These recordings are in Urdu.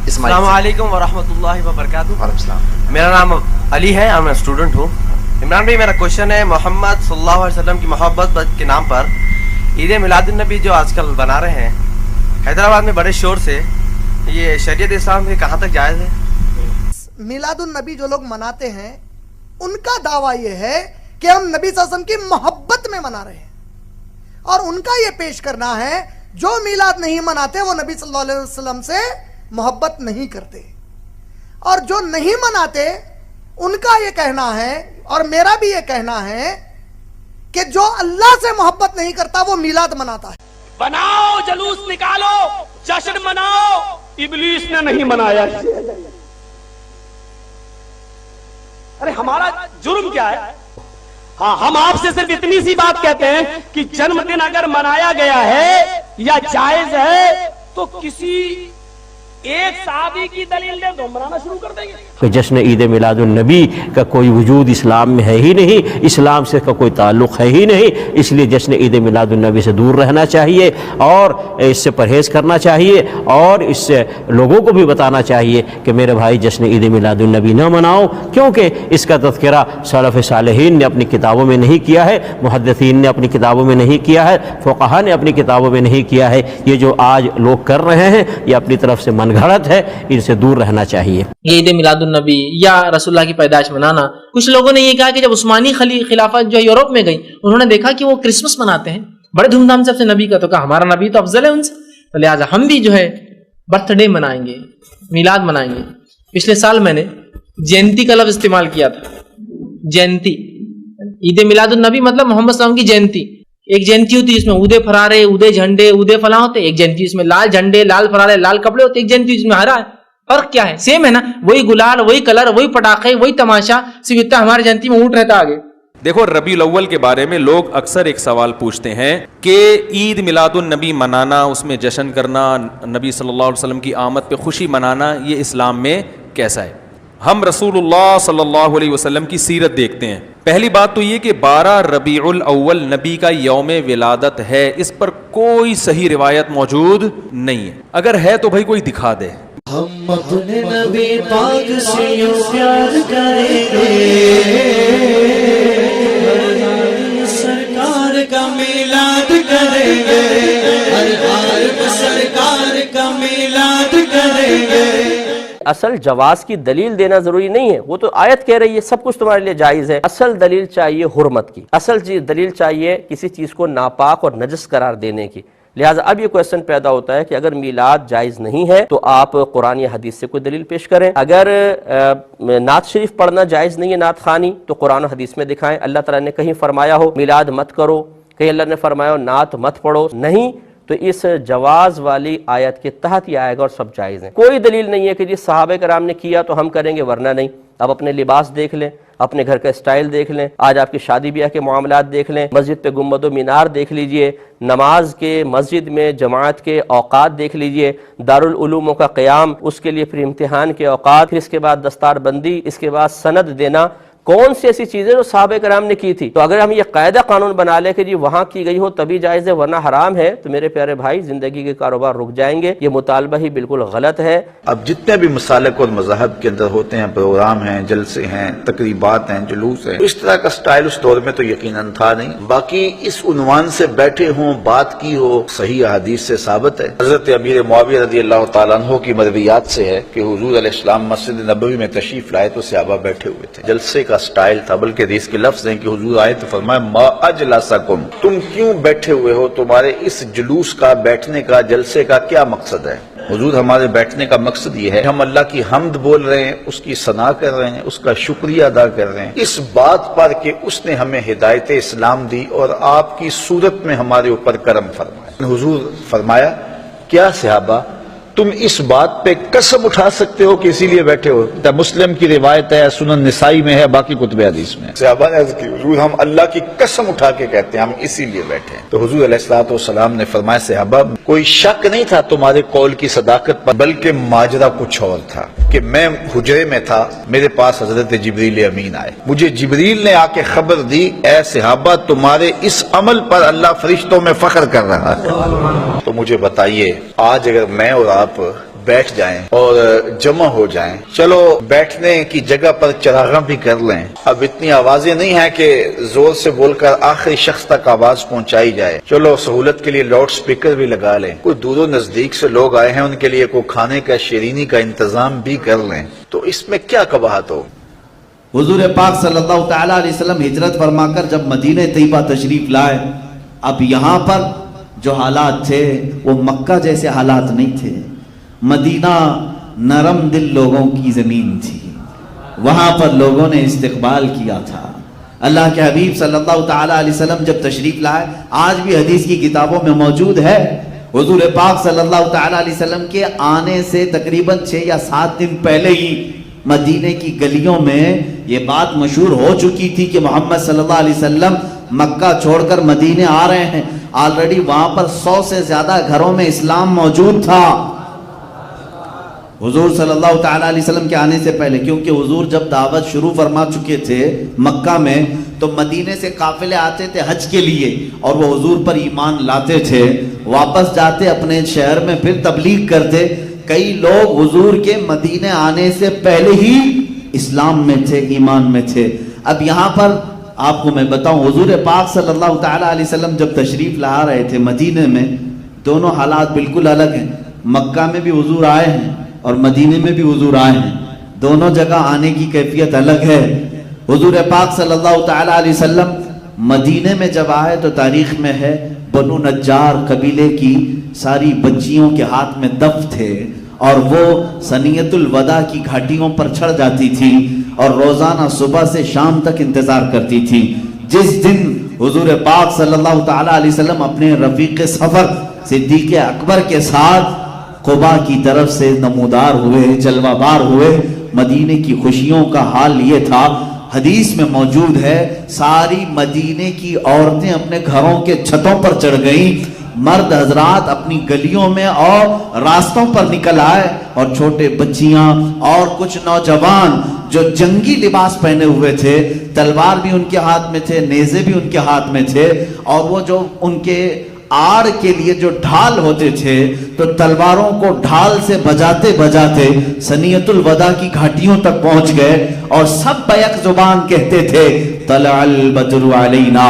السلام علیکم ورحمۃ اللہ وبرکاتہ. وعلیکم السلام. میرا نام علی ہے اور میں اسٹوڈنٹ ہوں. عمران بھائی میرا کوشچن ہے محمد صلی اللہ علیہ وسلم کی محبت کے نام پر عید میلاد النبی جو آج کل بنا رہے ہیں حیدرآباد میں بڑے شور سے, یہ شریعت اسلام میں کہاں تک جائز ہے؟ میلاد النبی جو لوگ مناتے ہیں ان کا دعویٰ یہ ہے کہ ہم نبی صلی اللہ علیہ وسلم کی محبت میں منا رہے ہیں, اور ان کا یہ پیش کرنا ہے جو میلاد نہیں مناتے وہ نبی صلی اللہ علیہ وسلم سے محبت نہیں کرتے, اور جو نہیں مناتے ان کا یہ کہنا ہے اور میرا بھی یہ کہنا ہے کہ جو اللہ سے محبت نہیں کرتا وہ میلاد مناتا ہے. بناؤ جلوس نکالو جشن مناؤ, ابلیس نے نہیں منایا. ارے ہمارا جرم کیا ہے؟ ہاں ہم آپ سے صرف اتنی سی بات کہتے ہیں کہ جنم دن اگر منایا گیا ہے یا جائز ہے تو کسی ایک صحابی کی دلیل دے تو منانا شروع کر دیں گے. کہ جشن عید میلاد النبی کا کوئی وجود اسلام میں ہے ہی نہیں, اسلام سے کا کوئی تعلق ہے ہی نہیں, اس لیے جشن عید میلاد النبی سے دور رہنا چاہیے اور اس سے پرہیز کرنا چاہیے, اور اس سے لوگوں کو بھی بتانا چاہیے کہ میرے بھائی جشن عید میلاد النبی نہ مناؤ, کیونکہ اس کا تذکرہ سلف صالحین نے اپنی کتابوں میں نہیں کیا ہے, محدثین نے اپنی کتابوں میں نہیں کیا ہے, فقہا نے اپنی کتابوں میں نہیں کیا ہے. یہ جو آج لوگ کر رہے ہیں یہ اپنی طرف سے من گھڑت ہے, ان سے دور رہنا چاہیے. یہ عید میلاد النبی یا رسول اللہ کی پیدائش منانا, کچھ لوگوں نے یہ کہا کہ جب عثمانی خلافت جو یورپ میں گئی انہوں نے دیکھا کہ وہ کرسمس مناتے ہیں بڑے دھوم دھام سے اپنے نبی کا, تو کہا ہمارا نبی تو افضل ہے ان سے, تو لہٰذا ہم بھی جو ہے برتھ ڈے منائیں گے, میلاد منائیں گے. پچھلے سال میں نے جینتی کا لفظ استعمال کیا تھا. جینتی, عید میلاد النبی مطلب محمد صلی اللہ علیہ وسلم کی جینتی. ایک جینتی ہوتی ہے جس میں اودے فرارے, اودے جھنڈے, اودے فلاں ہوتے. ایک جینتی اس میں لال جھنڈے, لال فرارے, لال کپڑے ہوتے. ایک جینتی جس میں ہرا ہے. فرق کیا ہے؟ سیم ہے نا, وہی گلال, وہی کلر, وہی پٹاخے, وہی تماشا, صرف اتنا ہمارے جینتی میں اونٹ رہتا آگے. دیکھو ربیع الاول کے بارے میں لوگ اکثر ایک سوال پوچھتے ہیں کہ عید میلاد النبی منانا, اس میں جشن کرنا, نبی صلی اللہ علیہ وسلم کی آمد پہ خوشی منانا, یہ اسلام میں کیسا ہے؟ ہم رسول اللہ صلی اللہ علیہ وسلم کی سیرت دیکھتے ہیں. پہلی بات تو یہ کہ 12 ربیع الاول نبی کا یوم ولادت ہے, اس پر کوئی صحیح روایت موجود نہیں ہے. اگر ہے تو بھائی کوئی دکھا دے. ہم اپنے نبی پاک سے یوں پیار کریں گے, سرکار کا میلاد کریں گے, ہر حال میں سرکار کا میلاد کریں گے. اصل جواز کی دلیل دینا ضروری نہیں ہے, وہ تو آیت کہہ رہی ہے سب کچھ تمہارے لیے جائز ہے. اصل دلیل چاہیے حرمت کی, اصل دلیل چاہیے کسی چیز کو ناپاک اور نجس قرار دینے کی. لہٰذا اب یہ کویسچن پیدا ہوتا ہے کہ اگر میلاد جائز نہیں ہے تو آپ قرآن یا حدیث سے کوئی دلیل پیش کریں. اگر نعت شریف پڑھنا جائز نہیں ہے, نعت خوانی, تو قرآن و حدیث میں دکھائیں. اللہ تعالیٰ نے کہیں فرمایا ہو میلاد مت کرو, کہیں اللہ نے فرمایا ہو نعت مت پڑھو, نہیں, تو اس جواز والی آیت کے تحت یہ آئے گا اور سب جائز ہیں. کوئی دلیل نہیں ہے کہ جی صحابہ کرام نے کیا تو ہم کریں گے ورنہ نہیں. اب اپنے لباس دیکھ لیں, اپنے گھر کا اسٹائل دیکھ لیں, آج آپ کی شادی بیاہ کے معاملات دیکھ لیں, مسجد پہ گنبد و مینار دیکھ لیجئے, نماز کے مسجد میں جماعت کے اوقات دیکھ لیجئے, دارالعلوموں کا قیام, اس کے لیے پھر امتحان کے اوقات, پھر اس کے بعد دستار بندی, اس کے بعد سند دینا, کون سی ایسی چیزیں جو صحابہ کرام نے کی تھی. تو اگر ہم یہ قاعدہ قانون بنا لیں کہ جی وہاں کی گئی ہو تبھی جائز ہے ورنہ حرام ہے, تو میرے پیارے بھائی زندگی کے کاروبار رک جائیں گے. یہ مطالبہ ہی بالکل غلط ہے. اب جتنے بھی مسالک اور مذاہب کے اندر ہوتے ہیں, پروگرام ہیں, جلسے ہیں, تقریبات ہیں, جلوس ہیں, اس طرح کا سٹائل اس دور میں تو یقیناً تھا نہیں. باقی اس عنوان سے بیٹھے ہوں, بات کی ہو, صحیح احادیث سے ثابت ہے. حضرت امیر معاویہ رضی اللہ تعالیٰ عنہ کی مرویات سے ہے کہ حضور علیہ السلام مسجد نبوی میں تشریف لائے تو صحابہ بیٹھے ہوئے تھے. جلسے کا سٹائل تھا, بلکہ حدیث کے لفظ ہیں کہ حضور آئے تو فرمایا ما اجلسکم, تم کیوں بیٹھے ہوئے ہو, تمہارے اس جلوس کا, بیٹھنے کا, جلسے کا کیا مقصد ہے؟ حضور ہمارے بیٹھنے کا مقصد یہ ہے ہم اللہ کی حمد بول رہے ہیں, اس کی ثنا کر رہے ہیں, اس کا شکریہ ادا کر رہے ہیں, اس بات پر کہ اس نے ہمیں ہدایت اسلام دی اور آپ کی صورت میں ہمارے اوپر کرم فرمایا. حضور فرمایا کیا صحابہ تم اس بات پہ قسم اٹھا سکتے ہو کہ اسی لیے بیٹھے ہو؟ مسلم کی روایت ہے, سنن نسائی میں ہے, باقی کتب حدیث میں. صحابہ نے عرض کی حضور ہم اللہ کی قسم اٹھا کے کہتے ہیں ہم اسی لیے بیٹھے ہیں. تو حضور علیہ الصلوۃ والسلام نے فرمایا صحابہ کوئی شک نہیں تھا تمہارے قول کی صداقت پر, بلکہ ماجرا کچھ اور تھا کہ میں حجرے میں تھا, میرے پاس حضرت جبریل امین آئے, مجھے جبریل نے آ کے خبر دی اے صحابہ تمہارے اس عمل پر اللہ فرشتوں میں فخر کر رہا ہے. تو مجھے بتائیے آج اگر میں اور آپ بیٹھ جائیں اور جمع ہو جائیں. چلو بیٹھنے کی جگہ پر چراغاں بھی کر لیں. اب اتنی آوازیں نہیں ہیں کہ زور سے بول کر آخری شخص تک آواز پہنچائی جائے. چلو سہولت کے لیے لاؤڈ سپیکر بھی لگا لیں. کوئی دور و نزدیک سے لوگ آئے ہیں، ان کے لیے کوئی کھانے کا شیرینی کا انتظام بھی کر لیں. تو اس میں کیا قباحت ہو. حضور پاک صلی اللہ تعالیٰ علیہ وسلم ہجرت فرما کر جب مدینہ طیبہ تشریف لائے، اب یہاں پر جو حالات تھے وہ مکہ جیسے حالات نہیں تھے. مدینہ نرم دل لوگوں کی زمین تھی، وہاں پر لوگوں نے استقبال کیا تھا. اللہ کے حبیب صلی اللہ تعالیٰ علیہ وسلم جب تشریف لائے، آج بھی حدیث کی کتابوں میں موجود ہے، حضور پاک صلی اللہ تعالیٰ علیہ وسلم کے آنے سے تقریباً 6 یا 7 دن پہلے ہی مدینے کی گلیوں میں یہ بات مشہور ہو چکی تھی کہ محمد صلی اللہ علیہ وسلم مکہ چھوڑ کر مدینے آ رہے ہیں. آلریڈی وہاں پر 100 سے زیادہ گھروں میں اسلام موجود تھا حضور صلی اللہ تعالیٰ علیہ وسلم کے آنے سے پہلے، کیونکہ حضور جب دعوت شروع فرما چکے تھے مکہ میں تو مدینے سے قافلے آتے تھے حج کے لیے اور وہ حضور پر ایمان لاتے تھے، واپس جاتے اپنے شہر میں پھر تبلیغ کرتے. کئی لوگ حضور کے مدینے آنے سے پہلے ہی اسلام میں تھے، ایمان میں تھے. اب یہاں پر آپ کو میں بتاؤں، حضور پاک صلی اللہ تعالیٰ علیہ وسلم جب تشریف لا رہے تھے مدینے میں، دونوں حالات بالکل الگ ہیں. مکہ میں بھی حضور آئے ہیں اور مدینے میں بھی حضور آئے ہیں، دونوں جگہ آنے کی کیفیت الگ ہے. حضور پاک صلی اللہ تعالیٰ علیہ وسلم مدینے میں جب آئے تو تاریخ میں ہے بنو نجار قبیلے کی ساری بچیوں کے ہاتھ میں دف تھے اور وہ سنیت الوداع کی گھاٹیوں پر چڑھ جاتی تھی اور روزانہ صبح سے شام تک انتظار کرتی تھی. جس دن حضور پاک صلی اللہ تعالیٰ علیہ وسلم اپنے رفیق سفر صدیق اکبر کے ساتھ قبا کی طرف سے نمودار ہوئے، جلوہ بار ہوئے، مدینے کی خوشیوں کا حال یہ تھا. حدیث میں موجود ہے ساری مدینے کی عورتیں اپنے گھروں کے چھتوں پر چڑھ گئیں، مرد حضرات اپنی گلیوں میں اور راستوں پر نکل آئے اور چھوٹے بچیاں اور کچھ نوجوان جو جنگی لباس پہنے ہوئے تھے، تلوار بھی ان کے ہاتھ میں تھے، نیزے بھی ان کے ہاتھ میں تھے، اور وہ جو ان کے آڑ کے لیے جو ڈھال ہوتے تھے تو تلواروں کو ڈھال سے بجاتے بجاتے سنیت الوداع کی گھاٹیوں تک پہنچ گئے اور سب بیک زبان کہتے تھے طلع البدر علینا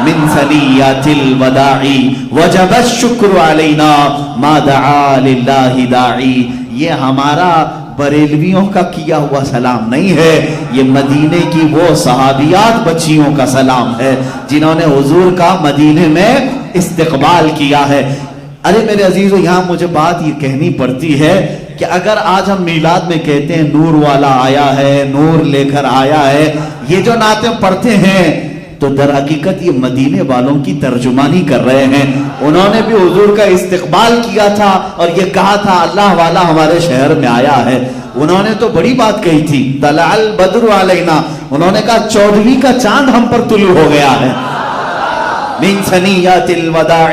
من ثنیات الوداع وجب الشکر علینا ما دعا للہ داعی. یہ ہمارا بریلویوں کا کیا ہوا سلام نہیں ہے، یہ مدینے کی وہ صحابیات بچیوں کا سلام ہے جنہوں نے حضور کا مدینے میں استقبال کیا ہے. ارے میرے عزیزو، یہاں مجھے بات یہ کہنی پڑتی ہے کہ اگر آج ہم میلاد میں کہتے ہیں نور والا آیا ہے، نور لے کر آیا ہے، یہ جو نعتیں پڑھتے ہیں تو در حقیقت یہ مدینے والوں کی ترجمانی کر رہے ہیں. انہوں نے بھی حضور کا استقبال کیا تھا اور یہ کہا تھا اللہ والا ہمارے شہر میں آیا ہے. انہوں نے تو بڑی بات کہی تھی طلع البدر علینا، انہوں نے کہا 14ویں کا چاند ہم پر طلوع ہو گیا ہے. من ثنیات الوداع،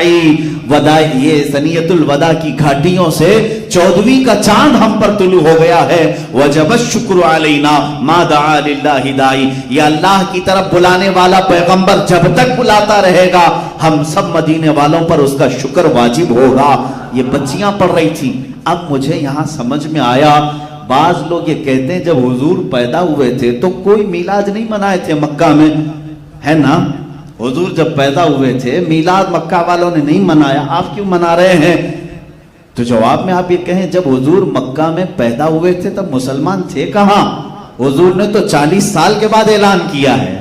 وداع یہ سنیت الوداع کی گھاٹیوں سے 14ویں کا چاند ہم پر طلوع ہو گیا ہے. وجب الشکر علینا ما دعا للہ داعی، یہ اللہ کی طرف بلانے والا پیغمبر جب تک بلاتا رہے گا ہم سب مدینے والوں پر اس کا شکر واجب ہوگا. یہ بچیاں پڑھ رہی تھی. اب مجھے یہاں سمجھ میں آیا، بعض لوگ یہ کہتے ہیں جب حضور پیدا ہوئے تھے تو کوئی میلاد نہیں منائے تھے مکہ میں، ہے نا؟ حضور جب پیدا ہوئے تھے میلاد مکہ والوں نے نہیں منایا، آپ کیوں منا رہے ہیں؟ تو جواب میں آپ یہ کہیں جب حضور مکہ میں پیدا ہوئے تھے تب مسلمان تھے کہاں؟ حضور نے تو 40 سال کے بعد اعلان کیا ہے.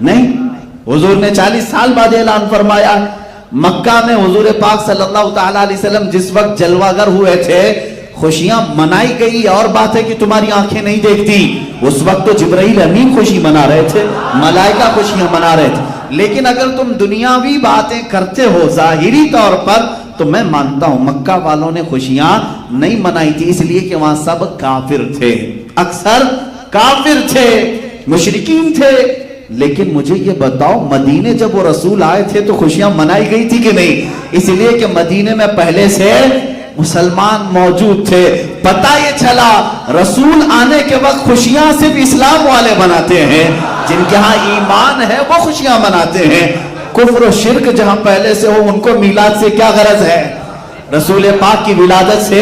نہیں، حضور نے 40 سال بعد اعلان فرمایا. مکہ میں حضور پاک صلی اللہ تعالیٰ علیہ وسلم جس وقت جلوہ گر ہوئے تھے خوشیاں منائی گئی، اور بات ہے کہ تمہاری آنکھیں نہیں دیکھتی. اس وقت تو جبرائیل امین خوشی منا رہے تھے، ملائکہ خوشیاں منا رہے تھے. لیکن اگر تم دنیاوی باتیں کرتے ہو ظاہری طور پر تو میں مانتا ہوں مکہ والوں نے خوشیاں نہیں منائی تھی، اس لیے کہ وہاں سب کافر تھے، اکثر کافر تھے، مشرکین تھے. لیکن مجھے یہ بتاؤ مدینے جب وہ رسول آئے تھے تو خوشیاں منائی گئی تھی کہ نہیں؟ اس لیے کہ مدینے میں پہلے سے مسلمان موجود تھے. پتہ یہ چلا رسول آنے کے وقت خوشیاں صرف اسلام والے مناتے ہیں، جن کے ہاں ایمان ہے وہ خوشیاں مناتے ہیں. کفر و شرک جہاں پہلے سے ہو ان کو میلاد سے کیا غرض ہے؟ رسول پاک کی ولادت سے